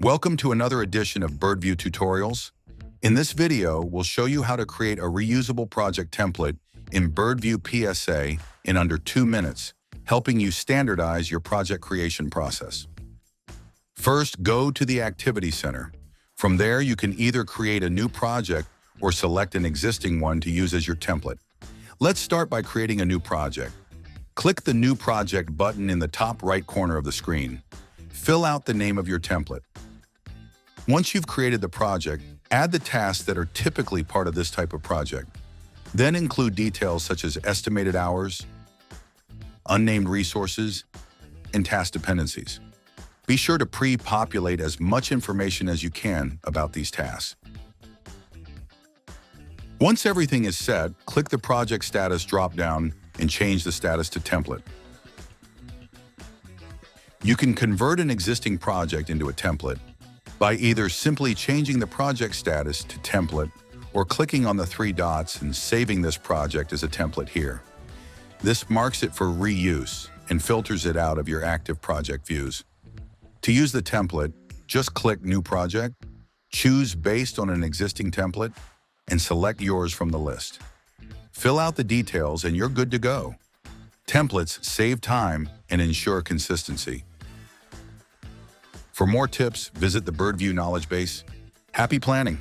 Welcome to another edition of Birdview Tutorials. In this video, we'll show you how to create a reusable project template in Birdview PSA in under 2 minutes, helping you standardize your project creation process. First, go to the Activity Center. From there, you can either create a new project or select an existing one to use as your template. Let's start by creating a new project. Click the New Project button in the top right corner of the screen. Fill out the name of your template. Once you've created the project, add the tasks that are typically part of this type of project. Then include details such as estimated hours, unnamed resources, and task dependencies. Be sure to pre-populate as much information as you can about these tasks. Once everything is set, click the Project Status drop-down and change the status to Template. You can convert an existing project into a template by either simply changing the project status to Template or clicking on the 3 dots and saving this project as a template here. This marks it for reuse and filters it out of your active project views. To use the template, just click New Project, choose based on an existing template, and select yours from the list. Fill out the details and you're good to go. Templates save time and ensure consistency. For more tips, visit the Birdview knowledge base. Happy planning!